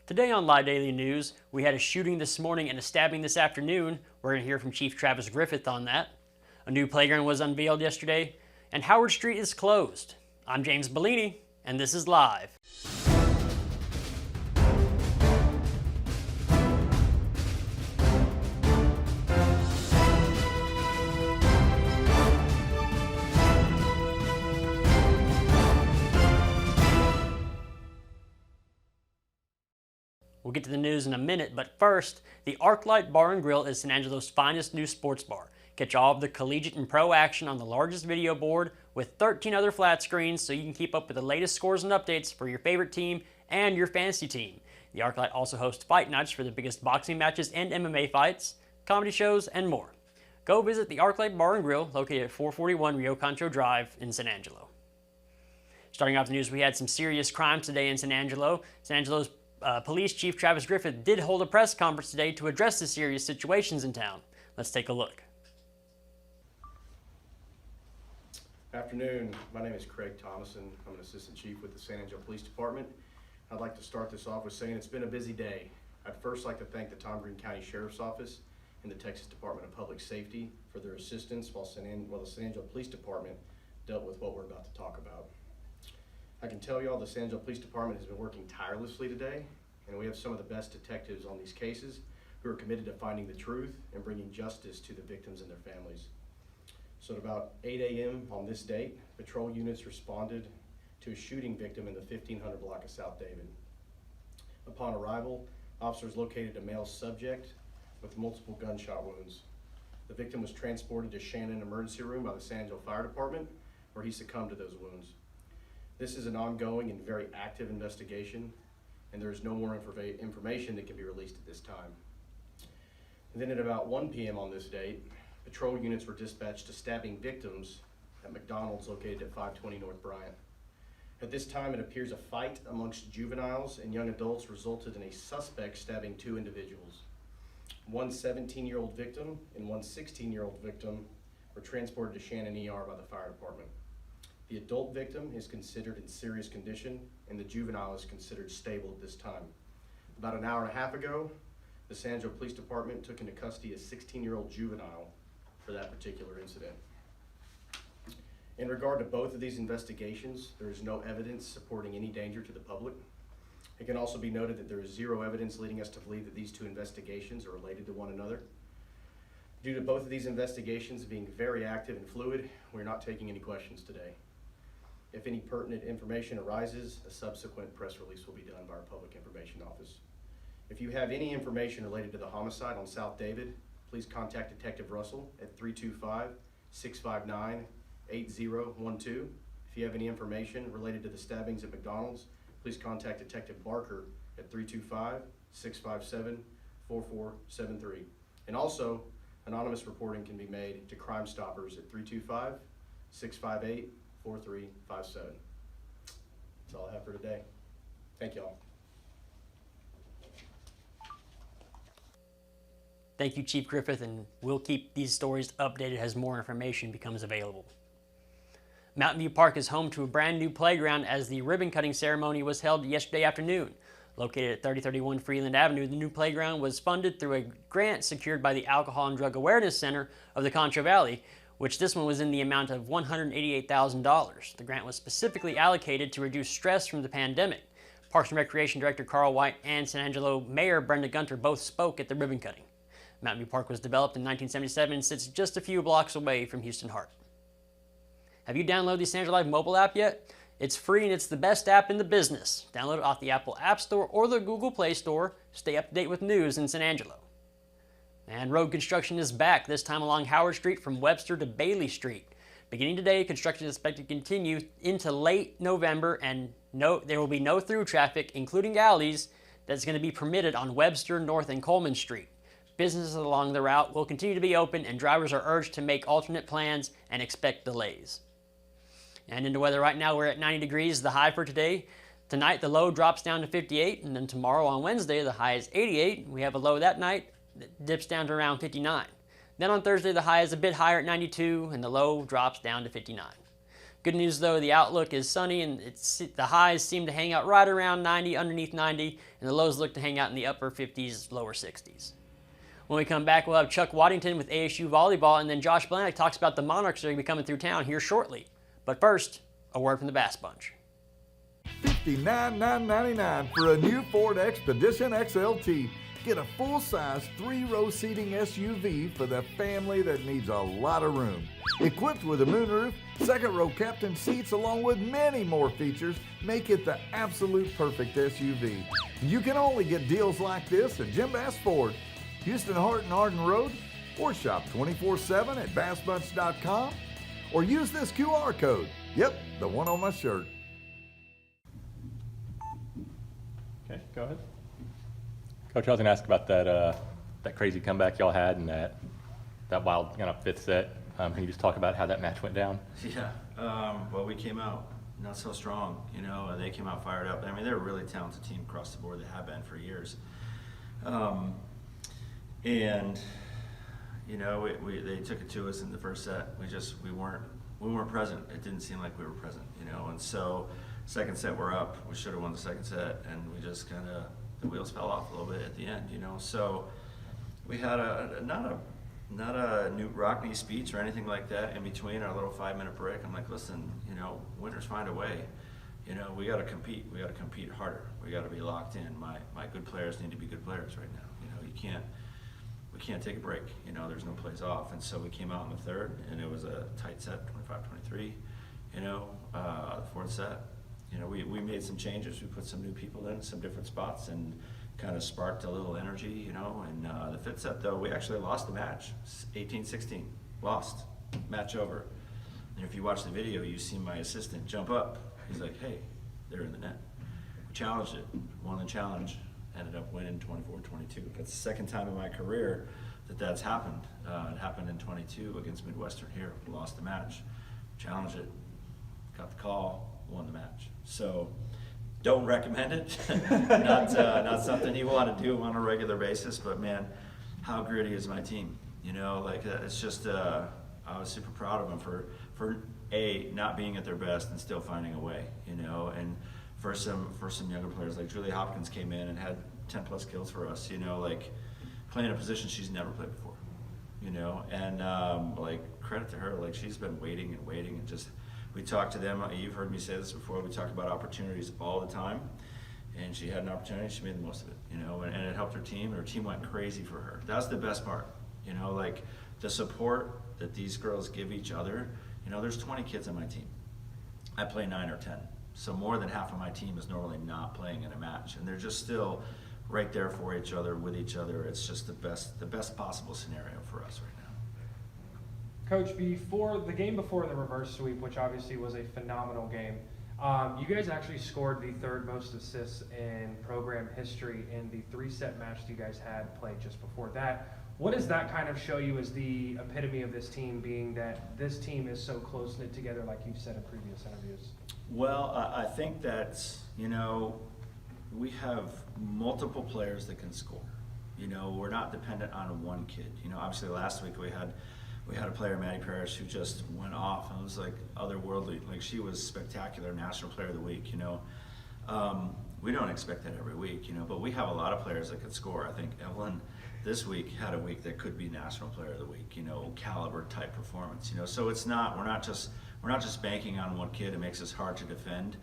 Today on Live Daily News, we had a shooting this morning and a stabbing this afternoon. We're going to hear from Chief Travis Griffith on that. A new playground was unveiled yesterday, and Howard Street is closed. I'm James Bellini, and this is Live. We'll get to the news in a minute, but first, the ArcLight Bar and Grill is San Angelo's finest new sports bar. Catch all of the collegiate and pro action on the largest video board with 13 other flat screens so you can keep up with the latest scores and updates for your favorite team and your fantasy team. The ArcLight also hosts fight nights for the biggest boxing matches and MMA fights, comedy shows, and more. Go visit the ArcLight Bar and Grill located at 441 Rio Concho Drive in San Angelo. Starting off the news, we had some serious crimes today in San Angelo. San Angelo's Police Chief Travis Griffith did hold a press conference today to address the serious situations in town. Let's take a look. Afternoon, my name is Craig Thomason. I'm an assistant chief with the San Angelo Police Department. I'd like to start this off with saying it's been a busy day. I'd first like to thank the Tom Green County Sheriff's Office and the Texas Department of Public Safety for their assistance while the San Angelo Police Department dealt with what we're about to talk about. I can tell you all the San Angelo Police Department has been working tirelessly today, and we have some of the best detectives on these cases who are committed to finding the truth and bringing justice to the victims and their families. So at about 8 a.m. on this date, patrol units responded to a shooting victim in the 1500 block of South David. Upon arrival, officers located a male subject with multiple gunshot wounds. The victim was transported to Shannon Emergency Room by the San Angelo Fire Department, where he succumbed to those wounds. This is an ongoing and very active investigation, and there is no more information that can be released at this time. And then at about 1 p.m. on this date, patrol units were dispatched to stabbing victims at McDonald's located at 520 North Bryant. At this time, it appears a fight amongst juveniles and young adults resulted in a suspect stabbing two individuals. One 17-year-old victim and one 16-year-old victim were transported to Shannon ER by the fire department. The adult victim is considered in serious condition, and the juvenile is considered stable at this time. About an hour and a half ago, the San Angelo Police Department took into custody a 16-year-old juvenile for that particular incident. In regard to both of these investigations, there is no evidence supporting any danger to the public. It can also be noted that there is zero evidence leading us to believe that these two investigations are related to one another. Due to both of these investigations being very active and fluid, we're not taking any questions today. If any pertinent information arises, a subsequent press release will be done by our Public Information Office. If you have any information related to the homicide on South David, please contact Detective Russell at 325-659-8012. If you have any information related to the stabbings at McDonald's, please contact Detective Barker at 325-657-4473. And also, anonymous reporting can be made to Crime Stoppers at 325-658-4357. That's all I have for today. Thank y'all. Thank you, Chief Griffith, and we'll keep these stories updated as more information becomes available. Mountainview Park is home to a brand new playground as the ribbon cutting ceremony was held yesterday afternoon. Located at 3031 Freeland Avenue, the new playground was funded through a grant secured by the Alcohol and Drug Awareness Center of the Concho Valley, which this one was in the amount of $188,000. The grant was specifically allocated to reduce stress from the pandemic. Parks and Recreation Director Carl White and San Angelo Mayor Brenda Gunter both spoke at the ribbon cutting. Mountainview Park was developed in 1977 and sits just a few blocks away from Houston Hart. Have you downloaded the San Angelo Live mobile app yet? It's free and it's the best app in the business. Download it off the Apple App Store or the Google Play Store. Stay up to date with news in San Angelo. And road construction is back, this time along Howard Street from Webster to Bailey Street. Beginning today, construction is expected to continue into late November, and there will be no through traffic, including alleys, that's going to be permitted on Webster, North, and Coleman Street. Businesses along the route will continue to be open, and drivers are urged to make alternate plans and expect delays. And into weather right now, we're at 90 degrees, the high for today. Tonight, the low drops down to 58, and then tomorrow on Wednesday, the high is 88. We have a low that night that dips down to around 59. Then on Thursday, the high is a bit higher at 92, and the low drops down to 59. Good news though, the outlook is sunny and the highs seem to hang out right around 90, underneath 90, and the lows look to hang out in the upper 50s, lower 60s. When we come back, we'll have Chuck Waddington with ASU volleyball, and then Josh Blanick talks about the Monarchs that are going to be coming through town here shortly. But first, a word from the Bass Bunch. $59,999 for a new Ford Expedition XLT. Get a full-size 3-row seating SUV for the family that needs a lot of room. Equipped with a moonroof, second-row captain seats, along with many more features, make it the absolute perfect SUV. You can only get deals like this at Jim Bass Ford, Houston Hart and Arden Road, or shop 24/7 at bassbunch.com, or use this QR code. Yep, the one on my shirt. Okay, go ahead. Coach, I was going to ask about that crazy comeback y'all had and that wild kind of fifth set. Can you just talk about how that match went down? Yeah, well, we came out not so strong, you know, and they came out fired up. I mean, they're a really talented team across the board. They have been for years. And, you know, they took it to us in the first set. We weren't present. It didn't seem like we were present, you know, and so second set we're up. We should have won the second set, and we just kind of, the wheels fell off a little bit at the end, you know. So we had not a Newt Rockney speech or anything like that in between our little 5-minute break. I'm like, listen, you know, winners find a way. You know, we got to compete. We got to compete harder. We got to be locked in. My good players need to be good players right now. You know, we can't take a break. You know, there's no plays off. And so we came out in the third, and it was a tight set, 25-23. You know, the fourth set, you know, we made some changes. We put some new people in some different spots and kind of sparked a little energy, you know. And the fifth set, though, we actually lost the match, 18-16, lost, match over. And if you watch the video, you see my assistant jump up. He's like, hey, they're in the net. We challenged it, won the challenge, ended up winning 24-22. That's the second time in my career that's happened. It happened in 22 against Midwestern here. We lost the match, challenged it, got the call, won the match. So don't recommend it. Not something you want to do on a regular basis, but man, how gritty is my team? You know, like it's just, I was super proud of them for not being at their best and still finding a way, you know. And for some younger players, like Julie Hopkins came in and had 10+ kills for us, you know, like playing a position she's never played before, you know. And like credit to her, like she's been waiting and just, we talked to them, you've heard me say this before, we talk about opportunities all the time, and she had an opportunity, she made the most of it, you know, and it helped her team, and her team went crazy for her. That's the best part, you know, like the support that these girls give each other. You know, there's 20 kids on my team. I play 9 or 10. So more than half of my team is normally not playing in a match, and they're just still right there for each other, with each other. It's just the best possible scenario for us right now. Coach, before the game before the reverse sweep, which obviously was a phenomenal game, you guys actually scored the third most assists in program history in the 3-set match that you guys had played just before that. What does that kind of show you as the epitome of this team, being that this team is so close-knit together, like you've said in previous interviews? Well, I think that, you know, we have multiple players that can score. You know, we're not dependent on one kid. You know, obviously last week we had a player, Maddie Parrish, who just went off and was like otherworldly. Like she was spectacular, National Player of the Week, you know. We don't expect that every week, you know, but we have a lot of players that could score. I think Evelyn this week had a week that could be National Player of the Week, you know, caliber type performance, you know. So it's not, we're not just banking on one kid. It makes us hard to defend.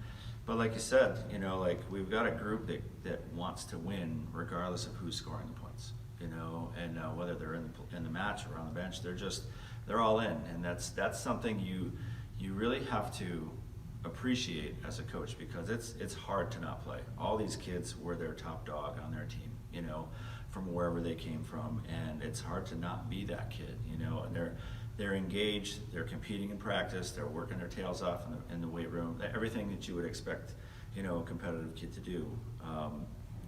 But like you said, you know, like we've got a group that wants to win regardless of who's scoring the points, you know, and whether they're in the match or on the bench, they're all in, and that's something you really have to appreciate as a coach, because it's hard to not play. All these kids were their top dog on their team, you know, from wherever they came from, and it's hard to not be that kid, you know. And they're engaged, they're competing in practice, they're working their tails off in the weight room, everything that you would expect, you know, a competitive kid to do.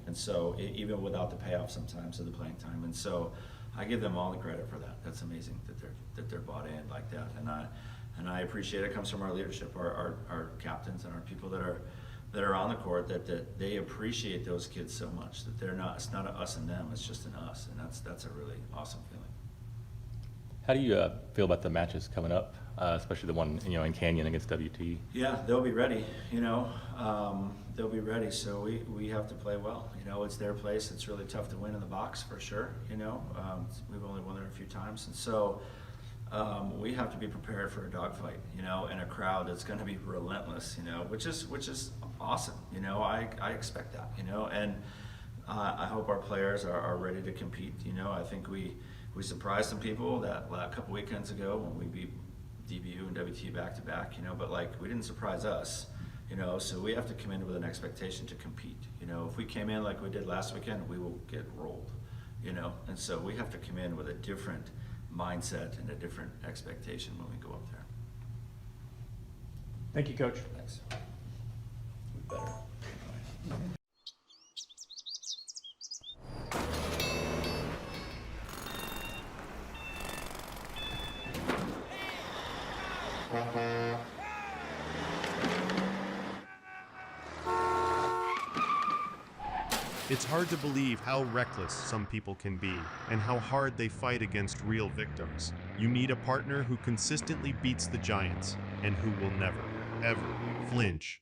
And so even without the payoff sometimes of the playing time, and so I give them all the credit for that. That's amazing that they're bought in like that, and I appreciate it. Comes from our leadership, our captains, and our people that are on the court, that they appreciate those kids so much, that it's not a us and them, it's just an us, and that's a really awesome feeling. How do you feel about the matches coming up, especially the one in Canyon against WT? Yeah, they'll be ready. They'll be ready. So we have to play well. It's their place. It's really tough to win in the box for sure. We've only won there a few times, and so we have to be prepared for a dogfight. In a crowd that's going to be relentless. Which is awesome. I expect that. And I hope our players are ready to compete. I think we surprised some people that a couple weekends ago when we beat DBU and WT back to back, but we didn't surprise us, so we have to come in with an expectation to compete. If we came in like we did last weekend, we will get rolled, and so we have to come in with a different mindset and a different expectation when we go up there. Thank you, Coach. Thanks. It's hard to believe how reckless some people can be and how hard they fight against real victims. You need a partner who consistently beats the giants and who will never, ever flinch.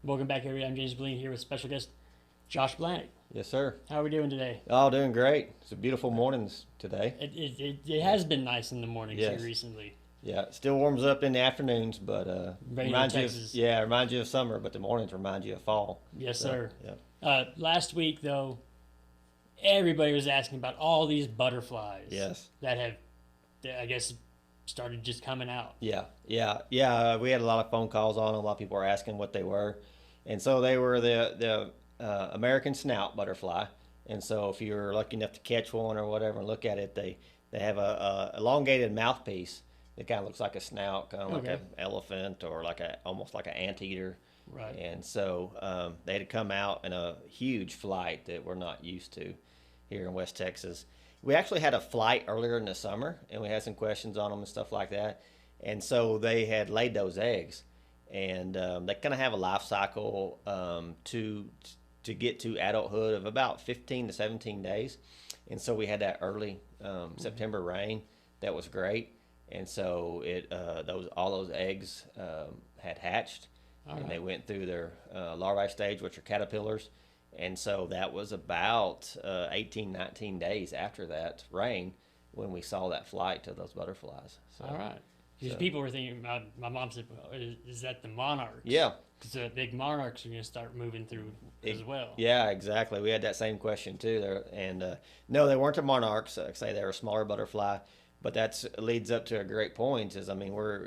Welcome back, everybody. I'm James Blaine here with special guest Josh Blanick. Yes, sir. How are we doing today? Oh, doing great. It's a beautiful morning today. It has been nice in the mornings Yes. here recently. Yeah, it still warms up in the afternoons, but reminds you of, Texas. reminds you of summer, but the mornings remind you of fall. Yes, So, sir. Yeah. Last week, though, everybody was asking about all these butterflies Yes. that have, I guess, started just coming out. Yeah. We had a lot of phone calls on them. A lot of people were asking what they were, and so they were the American snout butterfly. And so if you're lucky enough to catch one or whatever and look at it, they have a elongated mouthpiece. It kind of looks like a snout, kind of like an elephant or almost like an anteater. Right. And so they had come out in a huge flight that we're not used to here in West Texas. We actually had a flight earlier in the summer, and we had some questions on them and stuff like that. And so they had laid those eggs, and they kind of have a life cycle to get to adulthood of about 15 to 17 days. And so we had that early September rain that was great. And so all those eggs had hatched, and they went through their larvae stage, which are caterpillars. And so that was about 18, 19 days after that rain when we saw that flight to those butterflies. So, All right. Because people were thinking, my mom said, is that the monarchs? Yeah. Because the big monarchs are going to start moving through as well. Yeah, exactly. We had that same question too there. And no, they weren't the monarchs. Like I say, they were a smaller butterfly. But that leads up to a great point.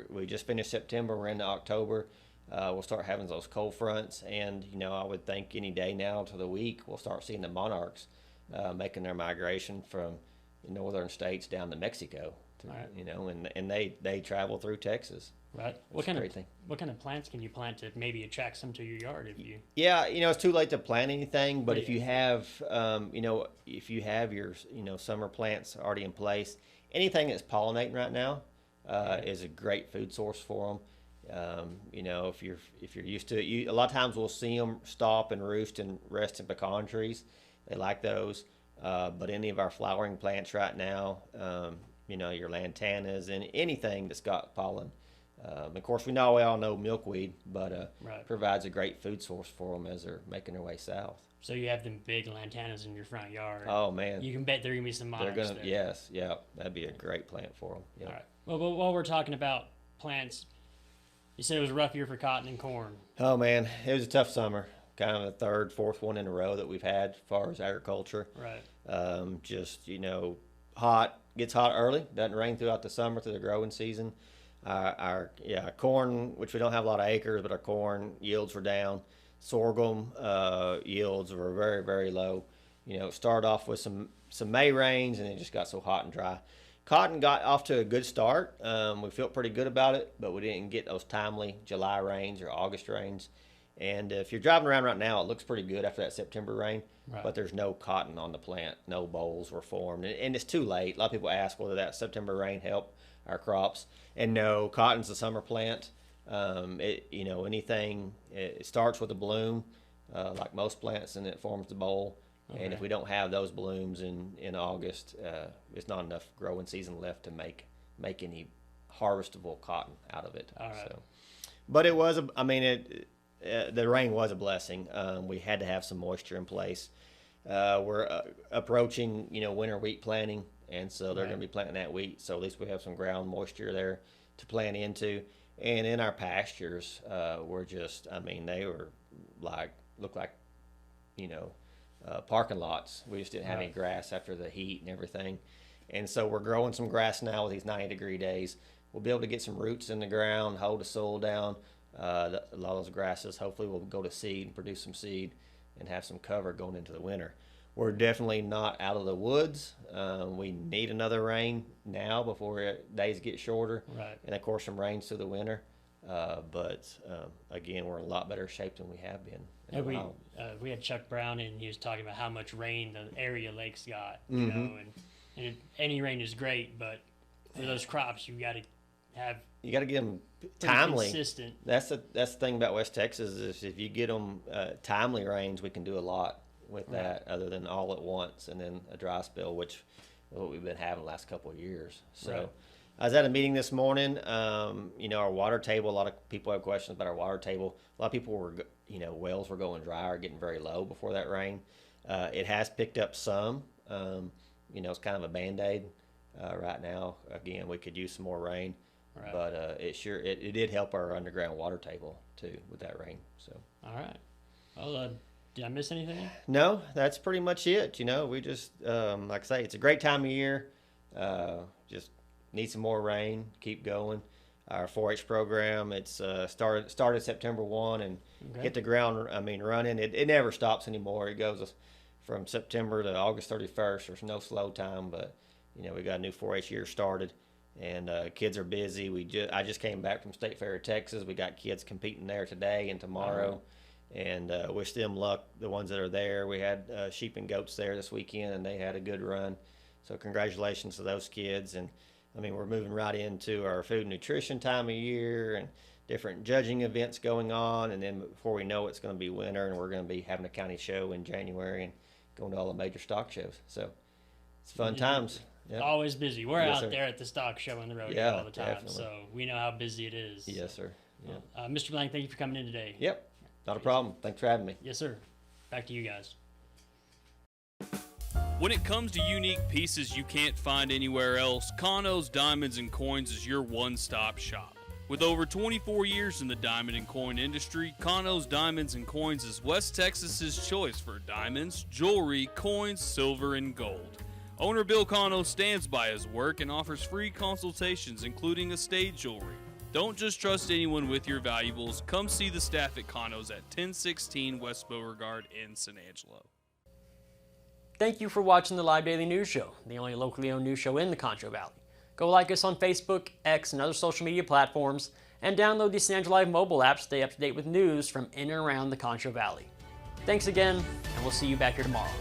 We just finished September. We're into October. We'll start having those cold fronts, and I would think any day now to the week we'll start seeing the monarchs making their migration from the northern states down to Mexico. And they travel through Texas. Right. What kind of plants can you plant to maybe attract some to your yard if you? Yeah, it's too late to plant anything. But if you have, your summer plants already in place. Anything that's pollinating right now is a great food source for them. If you're used to it, a lot of times we'll see them stop and roost and rest in pecan trees. They like those. But any of our flowering plants right now, your lantanas and anything that's got pollen. Of course, we all know milkweed, but provides a great food source for them as they're making their way south. So you have them big lantanas in your front yard. Oh man, you can bet there are gonna be some monarchs there. Yes, yeah, that'd be a great plant for them. Yep. All right. Well, while we're talking about plants, you said it was a rough year for cotton and corn. Oh man, it was a tough summer. Kind of the third, fourth one in a row that we've had as far as agriculture. Right. Hot, gets hot early. Doesn't rain throughout the summer through the growing season. Our corn, which we don't have a lot of acres, but our corn yields were down. Sorghum yields were very, very low. Started off with some May rains, and it just got so hot and dry. Cotton got off to a good start. We felt pretty good about it, but we didn't get those timely July rains or August rains. And if you're driving around right now, it looks pretty good after that September rain, but there's no cotton on the plant. No bolls were formed, and it's too late. A lot of people ask whether that September rain helped our crops, and no, cotton's a summer plant. Anything, it starts with a bloom, like most plants, and it forms the boll. And if we don't have those blooms in August, it's not enough growing season left to make any harvestable cotton out of it. All right. So, but it was, the rain was a blessing. We had to have some moisture in place. We're approaching, winter wheat planting, and so they're going to be planting that wheat. So at least we have some ground moisture there to plant into. And in our pastures, we're just, they were looked like, parking lots. We just didn't have any grass after the heat and everything. And so we're growing some grass now with these 90-degree days. We'll be able to get some roots in the ground, hold the soil down. A lot of those grasses hopefully will go to seed and produce some seed and have some cover going into the winter. We're definitely not out of the woods. We need another rain now before days get shorter. Right. And of course some rains through the winter. But again, we're in a lot better shape than we have been. We had Chuck Brown, and he was talking about how much rain the area lakes got, you know, and any rain is great, but for those crops, you got to get them timely. Consistent. That's the thing about West Texas is if you get them timely rains, we can do a lot with that, other than all at once and then a dry spell, which is what we've been having the last couple of years. So I was at a meeting this morning. Our water table. A lot of people have questions about our water table. A lot of people were, wells were going dry or getting very low before that rain. It has picked up some. It's kind of a Band-Aid right now. Again, we could use some more rain. Right. But it did help our underground water table too with that rain. So. All right. Well, did I miss anything? No, that's pretty much it. We just like I say, it's a great time of year. Just need some more rain. Keep going. Our 4-H program, it's started September 1 and hit the ground. Running. It never stops anymore. It goes from September to August 31st. There's no slow time, but we got a new 4-H year started. And kids are busy. I just came back from State Fair of Texas. We got kids competing there today and tomorrow, and wish them luck. The ones that are there, we had sheep and goats there this weekend, and they had a good run. So congratulations to those kids. And we're moving right into our food and nutrition time of year, and different judging events going on. And then before we know it, it's going to be winter, and we're going to be having a county show in January and going to all the major stock shows. So it's fun times. Yep. Always busy. We're out there at the stock show on the road all the time, definitely. So we know how busy it is. Yes, sir. Yep. Mr. Blank, thank you for coming in today. Yep, not a problem. Thanks for having me. Yes, sir. Back to you guys. When it comes to unique pieces you can't find anywhere else, Kano's Diamonds and Coins is your one-stop shop. With over 24 years in the diamond and coin industry, Kano's Diamonds and Coins is West Texas's choice for diamonds, jewelry, coins, silver, and gold. Owner Bill Cano stands by his work and offers free consultations, including estate jewelry. Don't just trust anyone with your valuables. Come see the staff at Cano's at 1016 West Beauregard in San Angelo. Thank you for watching the Live Daily News Show, the only locally owned news show in the Concho Valley. Go like us on Facebook, X, and other social media platforms, and download the San Angelo Live mobile app to stay up to date with news from in and around the Concho Valley. Thanks again, and we'll see you back here tomorrow.